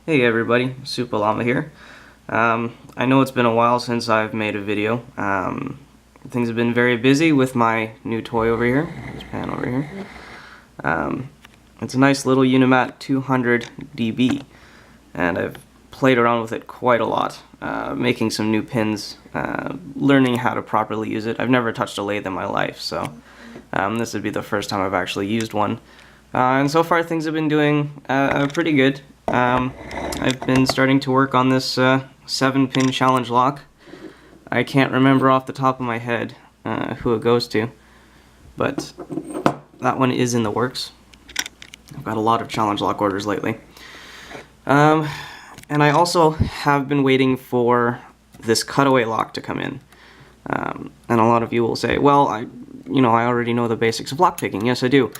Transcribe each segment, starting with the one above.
Hey everybody, Super Llama here. I know it's been a while since I've made a video. Things have been very busy with my new toy over here, this pan over here. It's a nice little Unimat 200 dB, and I've played around with it quite a lot, making some new pins, learning how to properly use it. I've never touched a lathe in my life, so this would be the first time I've actually used one. And so far things have been doing pretty good. I've been starting to work on this 7-pin challenge lock. I can't remember off the top of my head who it goes to, but that one is in the works. I've got a lot of challenge lock orders lately. And I also have been waiting for this cutaway lock to come in. And a lot of you will say, well, I already know the basics of lock picking. Yes, I do.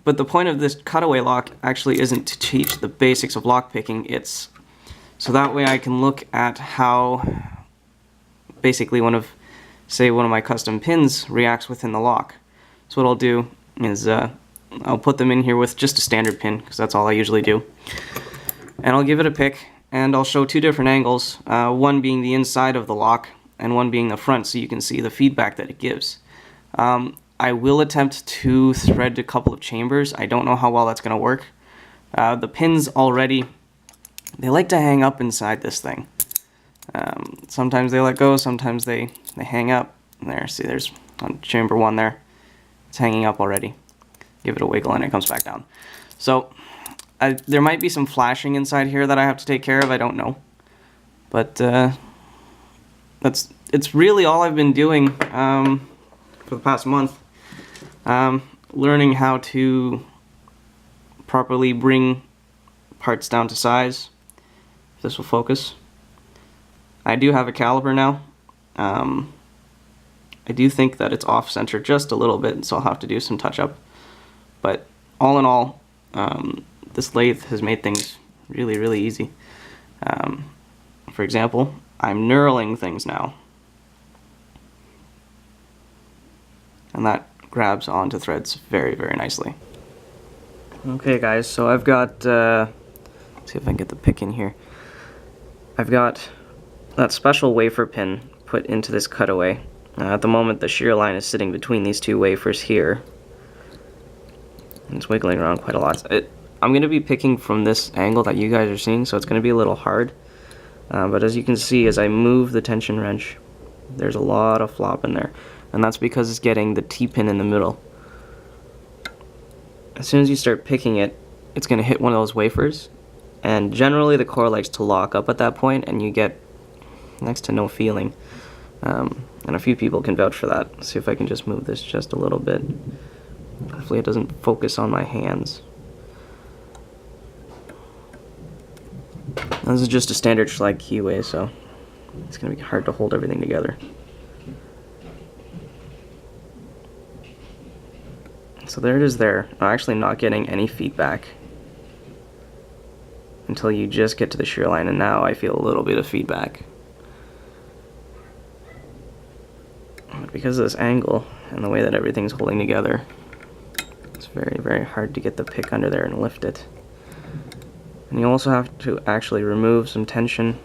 But the point of this cutaway lock actually isn't to teach the basics of lockpicking, it's so that way I can look at how basically one of my custom pins reacts within the lock. So what I'll do is I'll put them in here with just a standard pin, because that's all I usually do. And I'll give it a pick, and I'll show two different angles, one being the inside of the lock, and one being the front, so you can see the feedback that it gives. I will attempt to thread a couple of chambers. I don't know how well that's going to work. The pins already, they like to hang up inside this thing. Sometimes they let go, sometimes they hang up. There, see, there's on chamber 1 there. It's hanging up already. Give it a wiggle and it comes back down. So there might be some flashing inside here that I have to take care of, I don't know. But it's really all I've been doing for the past month. Learning how to properly bring parts down to size. If this will focus. I do have a caliper now. I do think that it's off center just a little bit, so I'll have to do some touch up. But all in all, this lathe has made things really, really easy. For example, I'm knurling things now. And that grabs onto threads very, very nicely. Okay guys, so I've got, let's see if I can get the pick in here. I've got that special wafer pin put into this cutaway. At the moment the shear line is sitting between these two wafers here. And it's wiggling around quite a lot. I'm going to be picking from this angle that you guys are seeing, so it's going to be a little hard. But as you can see, as I move the tension wrench, there's a lot of flop in there. And that's because it's getting the T-pin in the middle. As soon as you start picking it, it's going to hit one of those wafers, and generally the core likes to lock up at that point and you get next to no feeling. And a few people can vouch for that. Let's see if I can just move this just a little bit. Hopefully it doesn't focus on my hands. This is just a standard Schlag keyway, so it's going to be hard to hold everything together. So there it is there. I'm actually not getting any feedback until you just get to the shear line, and now I feel a little bit of feedback. But because of this angle and the way that everything's holding together, it's very, very hard to get the pick under there and lift it. And you also have to actually remove some tension.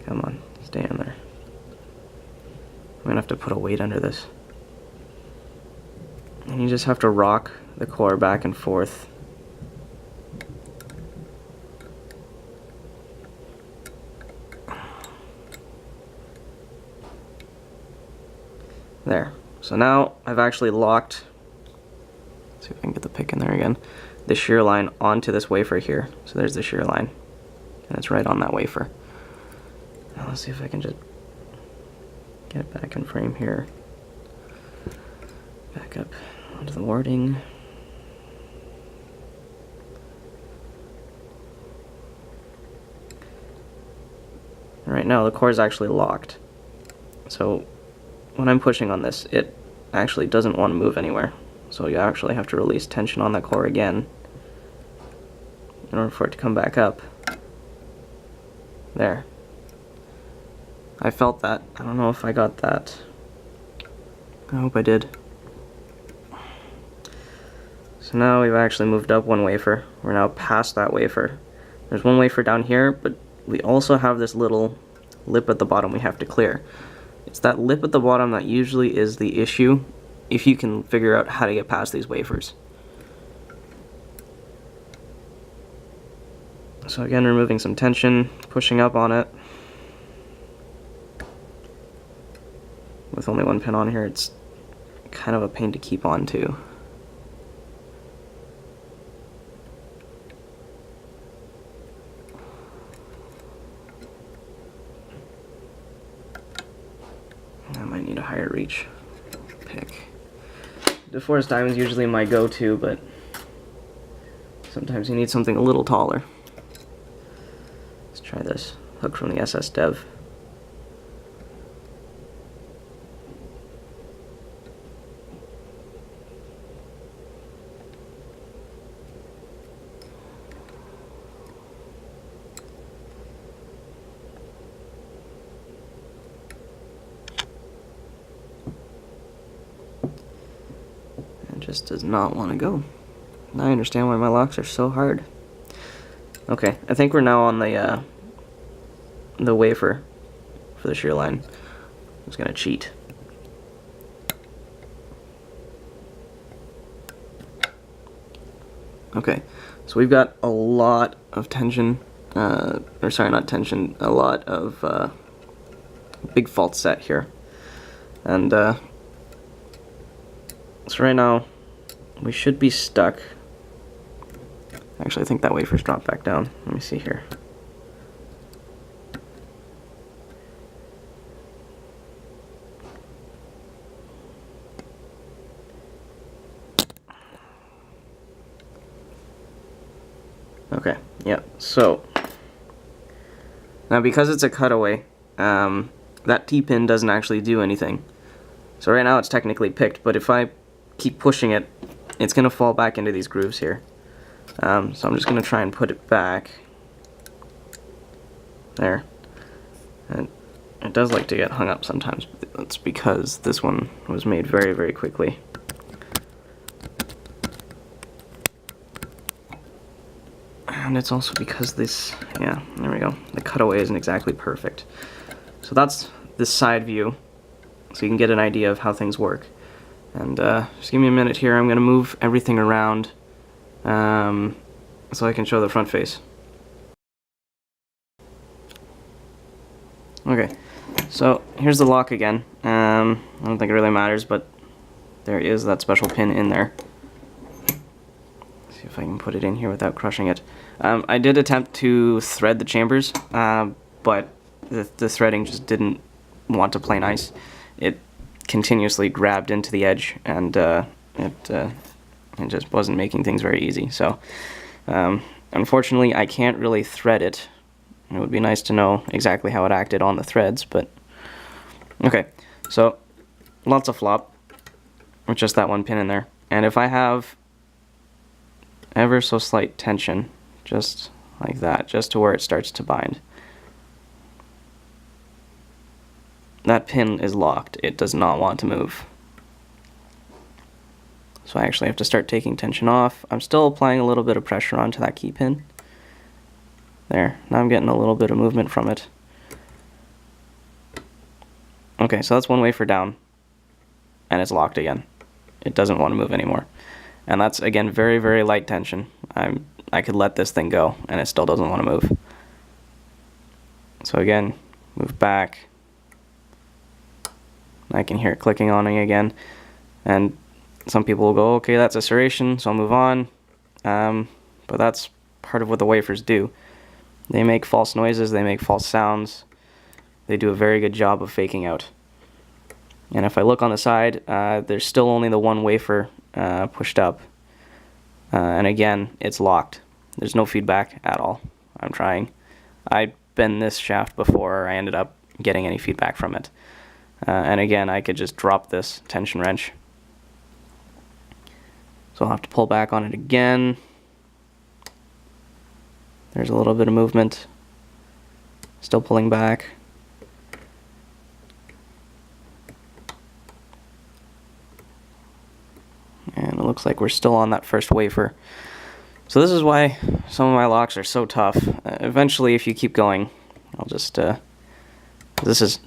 Come on, stay in there. I'm gonna have to put a weight under this. And you just have to rock the core back and forth. There. So now I've actually locked, let's see if I can get the pick in there again, the shear line onto this wafer here. So there's the shear line, and it's right on that wafer. Now let's see if I can just get it back in frame here. Back up onto the warding. And right now the core is actually locked. So when I'm pushing on this, it actually doesn't want to move anywhere. So you actually have to release tension on that core again in order for it to come back up. There. I felt that. I don't know if I got that. I hope I did. So now we've actually moved up one wafer. We're now past that wafer. There's one wafer down here, but we also have this little lip at the bottom we have to clear. It's that lip at the bottom that usually is the issue if you can figure out how to get past these wafers. So again, removing some tension, pushing up on it. With only one pin on here, it's kind of a pain to keep on to. I might need a higher reach pick. DeForest diamond is usually my go-to, but sometimes you need something a little taller. Let's try this hook from the SS Dev. Just does not want to go. Now I understand why my locks are so hard. Okay, I think we're now on the wafer for the shear line. I'm just gonna cheat. Okay, so we've got a lot of tension, or sorry, not tension, a lot of big fault set here. And so right now, we should be stuck. Actually, I think that wafer's dropped back down. Let me see here. Okay, yeah, so now because it's a cutaway, that T-pin doesn't actually do anything. So right now it's technically picked, but if I keep pushing it, it's going to fall back into these grooves here. So I'm just going to try and put it back. There. And it does like to get hung up sometimes, but that's because this one was made very, very quickly. And it's also because this, yeah, there we go. The cutaway isn't exactly perfect. So that's this side view, so you can get an idea of how things work. And just give me a minute here. I'm going to move everything around so I can show the front face. Okay, so here's the lock again. I don't think it really matters, but there is that special pin in there. Let's see if I can put it in here without crushing it. I did attempt to thread the chambers, but the threading just didn't want to play nice. It continuously grabbed into the edge, and it just wasn't making things very easy. So unfortunately I can't really thread it. It would be nice to know exactly how it acted on the threads, but okay, so lots of flop with just that one pin in there. And if I have ever so slight tension, just like that, just to where it starts to bind, that pin is locked. It does not want to move. So I actually have to start taking tension off. I'm still applying a little bit of pressure onto that key pin. There, now I'm getting a little bit of movement from it. Okay, so that's one wafer down, and it's locked again. It doesn't want to move anymore. And that's, again, very, very light tension. I could let this thing go, and it still doesn't want to move. So again, move back. I can hear it clicking on it again. And some people will go, okay, that's a serration, so I'll move on. But that's part of what the wafers do. They make false noises, they make false sounds. They do a very good job of faking out. And if I look on the side, there's still only the one wafer pushed up. And again, it's locked. There's no feedback at all. I'm trying. I bent this shaft before I ended up getting any feedback from it. And again, I could just drop this tension wrench. So I'll have to pull back on it again. There's a little bit of movement. Still pulling back. And it looks Looks like we're still on that first wafer. So this is why some of my locks are so tough. Eventually, if you keep going, I'll just, this is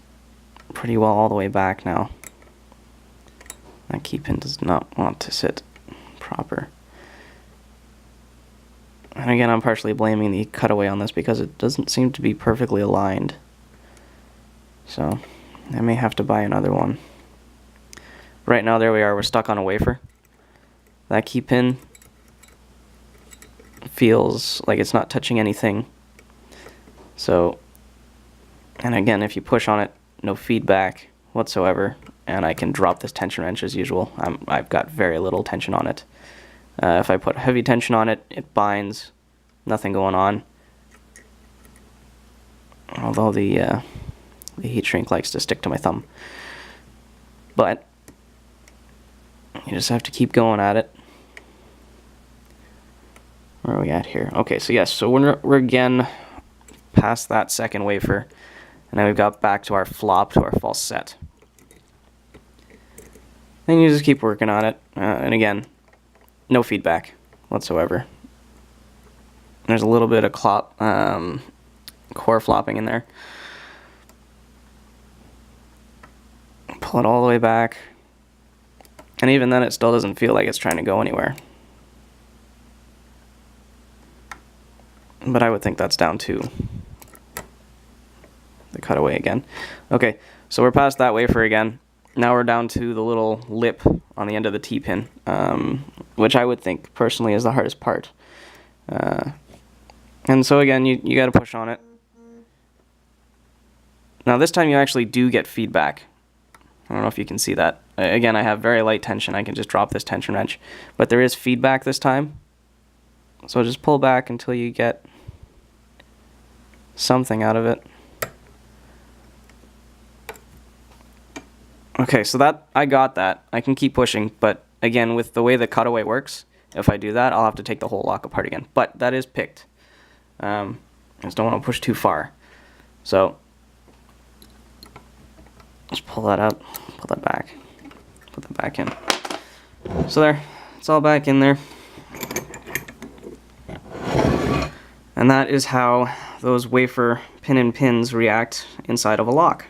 pretty well all the way back now. That key pin does not want to sit proper. And again, I'm partially blaming the cutaway on this because it doesn't seem to be perfectly aligned. So I may have to buy another one. Right now, there we are, we're stuck on a wafer. That key pin feels like it's not touching anything. So, and again, if you push on it, no feedback whatsoever, and I can drop this tension wrench as usual. I've got very little tension on it. If I put heavy tension on it, it binds, nothing going on. Although the heat shrink likes to stick to my thumb. But you just have to keep going at it. Where are we at here? Okay, so yes, so we're again past that second wafer, and now we've got back to our flop, to our false set. Then you just keep working on it, and again, no feedback whatsoever. There's a little bit of core flopping in there. Pull it all the way back, and even then it still doesn't feel like it's trying to go anywhere. But I would think that's down to the cutaway again. Okay, so we're past that wafer again. Now we're down to the little lip on the end of the T-pin, which I would think personally is the hardest part. And so again, you got to push on it. Now this time you actually do get feedback. I don't know if you can see that. Again, I have very light tension. I can just drop this tension wrench. But there is feedback this time. So just pull back until you get something out of it. Okay, so that I got that. I can keep pushing, but again, with the way the cutaway works, if I do that, I'll have to take the whole lock apart again. But that is picked. I just don't want to push too far. So just pull that up, pull that back, put that back in. So there, it's all back in there. And that is how those wafer pin and pins react inside of a lock.